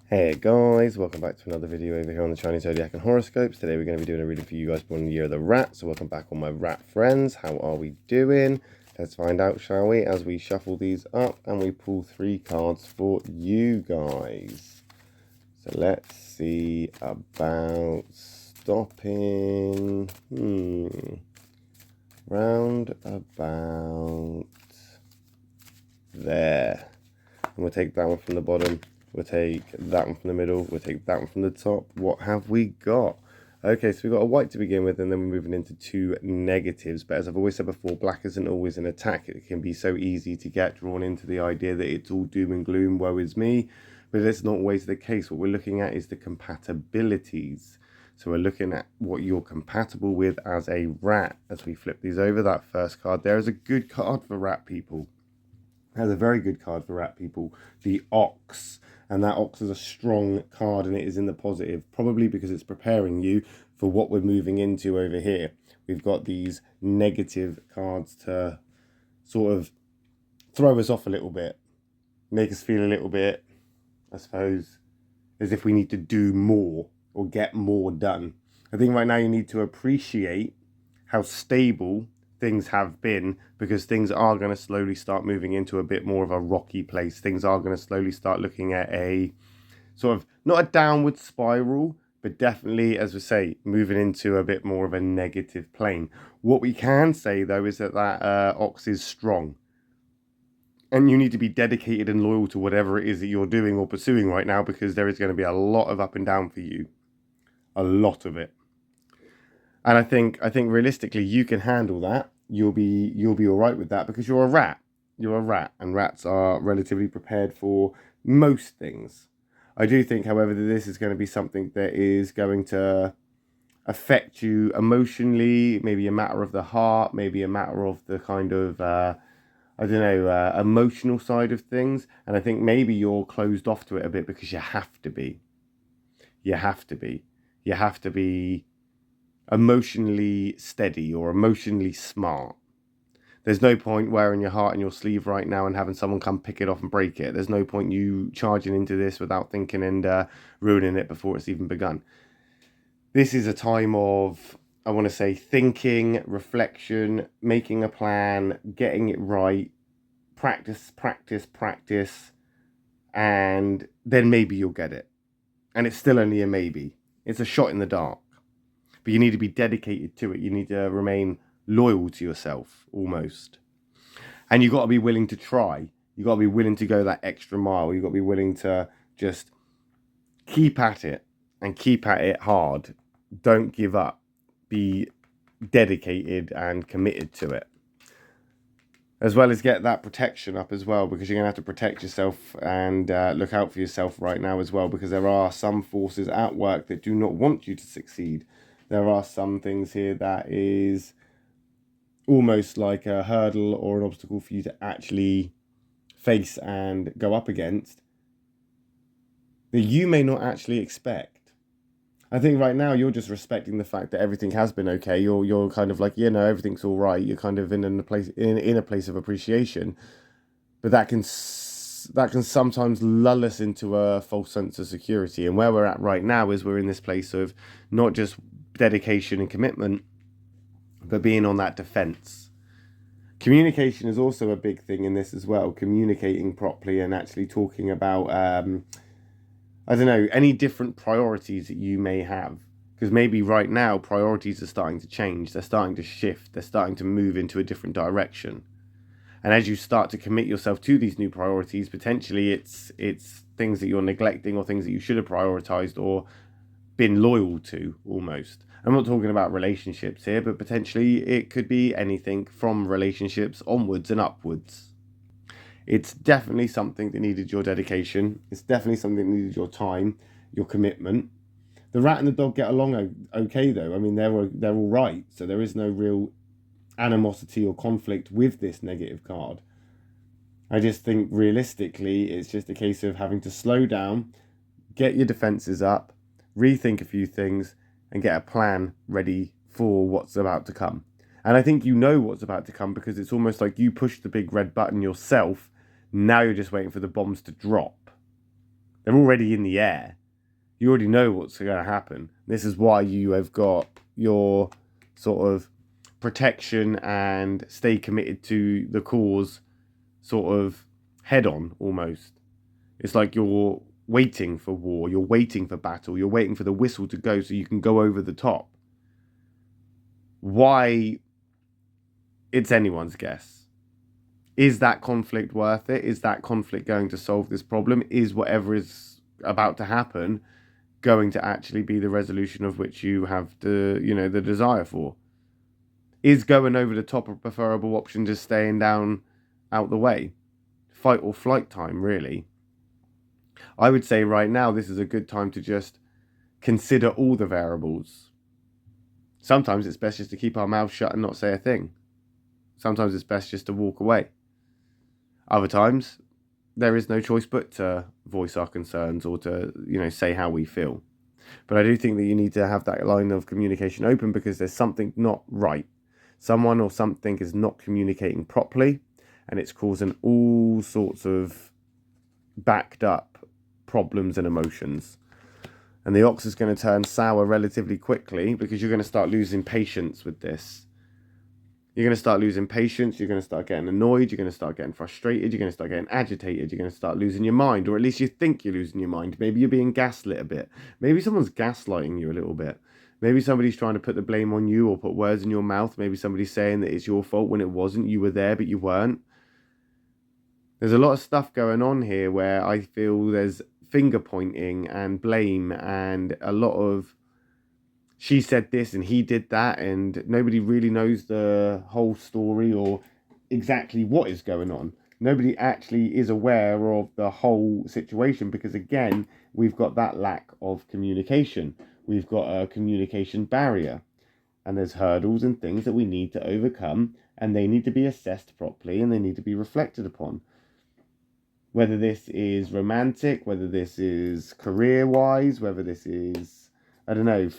Hey guys, welcome back to another video over here on the Chinese Zodiac and Horoscopes. Today we're going to be doing a reading for you guys born in the year of the rat. So welcome back all my rat friends. How are we doing? Let's find out, shall we, as we shuffle these up and we pull 3 cards for you guys. So let's see about stopping. Round about there. And we'll take that one from the bottom. We'll take that one from the middle. We'll take that one from the top. What have we got? Okay, so we've got a white to begin with, and then we're moving into 2 negatives. But as I've always said before, black isn't always an attack. It can be so easy to get drawn into the idea that it's all doom and gloom, woe is me. But that's not always the case. What we're looking at is the compatibilities. So we're looking at what you're compatible with as a rat. As we flip these over, that first card there is a good card for rat people. Has a very good card for rat people, the Ox. And that Ox is a strong card, and it is in the positive, probably because it's preparing you for what we're moving into over here. We've got these negative cards to sort of throw us off a little bit, make us feel a little bit, I suppose, as if we need to do more or get more done. I think right now you need to appreciate how stable things have been, because things are going to slowly start moving into a bit more of a rocky place. Things are going to slowly start looking at a sort of, not a downward spiral, but definitely, as we say, moving into a bit more of a negative plane. What we can say, though, is that Ox is strong. And you need to be dedicated and loyal to whatever it is that you're doing or pursuing right now, because there is going to be a lot of up and down for you. A lot of it. And I think realistically you can handle that. You'll be all right with that, because you're a rat. You're a rat, and rats are relatively prepared for most things. I do think, however, that this is going to be something that is going to affect you emotionally, maybe a matter of the heart, maybe a matter of the kind of, emotional side of things. And I think maybe you're closed off to it a bit because you have to be. You have to be. You have to be emotionally steady or emotionally smart. There's no point wearing your heart in your sleeve right now and having someone come pick it off and break it. There's no point you charging into this without thinking and ruining it before it's even begun. This is a time of, I want to say, thinking, reflection, making a plan, getting it right, practice, and then maybe you'll get it. And it's still only a maybe. It's a shot in the dark. But you need to be dedicated to it. You need to remain loyal to yourself, almost. And you've got to be willing to try. You've got to be willing to go that extra mile. You've got to be willing to just keep at it, and keep at it hard. Don't give up. Be dedicated and committed to it. As well as get that protection up as well, because you're going to have to protect yourself and look out for yourself right now as well, because there are some forces at work that do not want you to succeed. There are some things here that is almost like a hurdle or an obstacle for you to actually face and go up against that you may not actually expect. I think right now you're just respecting the fact that everything has been okay. You're kind of like, everything's all right. You're kind of in a place of appreciation, but that can sometimes lull us into a false sense of security. And where we're at right now is we're in this place of not just dedication and commitment, but being on that defense. Communication is also a big thing in this as well. Communicating properly and actually talking about, any different priorities that you may have. Because maybe right now priorities are starting to change. They're starting to shift. They're starting to move into a different direction. And as you start to commit yourself to these new priorities, potentially it's things that you're neglecting or things that you should have prioritized or been loyal to, almost. I'm not talking about relationships here, but potentially it could be anything from relationships onwards and upwards. It's definitely something that needed your dedication. It's definitely something that needed your time, your commitment. The rat and the dog get along okay, though. I mean, they're all right. So there is no real animosity or conflict with this negative card. I just think realistically, it's just a case of having to slow down, get your defenses up, rethink a few things, and get a plan ready for what's about to come. And I think you know what's about to come, because it's almost like you pushed the big red button yourself. Now you're just waiting for the bombs to drop. They're already in the air. You already know what's going to happen. This is why you have got your sort of protection and stay committed to the cause sort of head on almost. It's like you're waiting for war, you're waiting for battle, you're waiting for the whistle to go so you can go over the top. Why? It's anyone's guess. Is that conflict worth it? Is that conflict going to solve this problem? Is whatever is about to happen going to actually be the resolution of which you have the desire for? Is going over the top a preferable option to staying down out the way? Fight or flight time, really. I would say right now this is a good time to just consider all the variables. Sometimes it's best just to keep our mouths shut and not say a thing. Sometimes it's best just to walk away. Other times, there is no choice but to voice our concerns or to, say how we feel. But I do think that you need to have that line of communication open because there's something not right. Someone or something is not communicating properly, and it's causing all sorts of backed up problems and emotions. And the ox is going to turn sour relatively quickly because you're going to start losing patience with this. You're going to start losing patience, you're going to start getting annoyed, you're going to start getting frustrated, you're going to start getting agitated, you're going to start losing your mind, or at least you think you're losing your mind. Maybe you're being gaslit a bit. Maybe someone's gaslighting you a little bit. Maybe somebody's trying to put the blame on you or put words in your mouth. Maybe somebody's saying that it's your fault when it wasn't. You were there, but you weren't. There's a lot of stuff going on here where I feel there's finger pointing and blame and a lot of she said this and he did that, and nobody really knows the whole story or exactly what is going on. Nobody actually is aware of the whole situation because, again, we've got that lack of communication. We've got a communication barrier, and there's hurdles and things that we need to overcome, and they need to be assessed properly and they need to be reflected upon. Whether this is romantic, whether this is career-wise, whether this is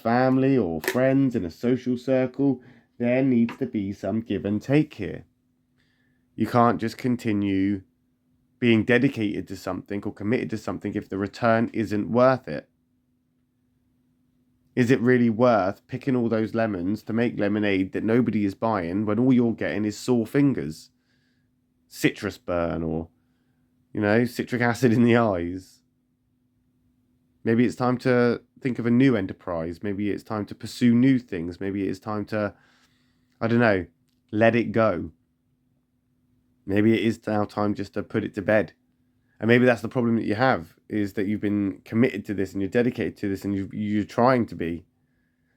family or friends in a social circle, there needs to be some give and take here. You can't just continue being dedicated to something or committed to something if the return isn't worth it. Is it really worth picking all those lemons to make lemonade that nobody is buying when all you're getting is sore fingers, citrus burn, or, citric acid in the eyes? Maybe it's time to think of a new enterprise. Maybe it's time to pursue new things. Maybe it's time to, let it go. Maybe it is now time just to put it to bed. And maybe that's the problem that you have, is that you've been committed to this and you're dedicated to this and you're trying to be,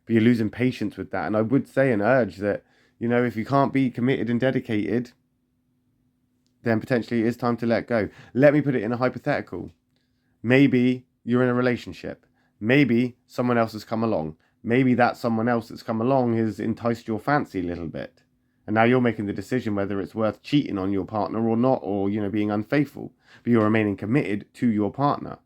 but you're losing patience with that. And I would say and urge that, if you can't be committed and dedicated, then potentially it is time to let go. Let me put it in a hypothetical. Maybe you're in a relationship. Maybe someone else has come along. Maybe that someone else that's come along has enticed your fancy a little bit. And now you're making the decision whether it's worth cheating on your partner or not, or, being unfaithful. But you're remaining committed to your partner.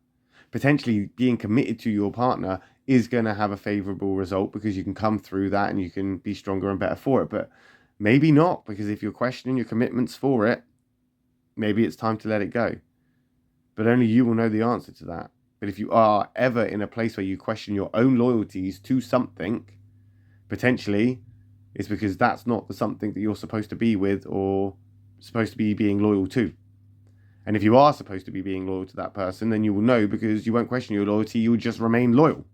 Potentially being committed to your partner is going to have a favourable result because you can come through that and you can be stronger and better for it. But maybe not, because if you're questioning your commitments for it, maybe it's time to let it go. But only you will know the answer to that. But if you are ever in a place where you question your own loyalties to something, potentially it's because that's not the something that you're supposed to be with or supposed to be being loyal to. And if you are supposed to be being loyal to that person, then you will know because you won't question your loyalty, you'll just remain loyal.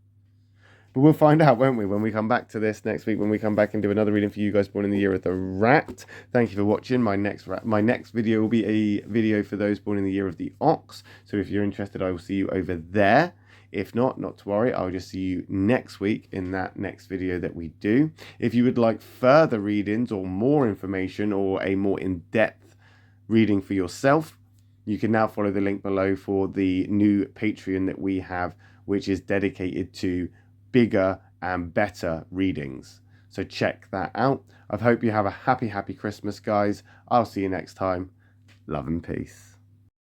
But we'll find out, won't we, when we come back to this next week, when we come back and do another reading for you guys born in the year of the rat. Thank you for watching. My next video will be a video for those born in the year of the ox. So if you're interested, I will see you over there. If not to worry, I'll just see you next week in that next video that we do. If you would like further readings or more information or a more in-depth reading for yourself, you can now follow the link below for the new Patreon that we have, which is dedicated to bigger and better readings. So check that out. I hope you have a happy Christmas, guys. I'll see you next time. Love and peace.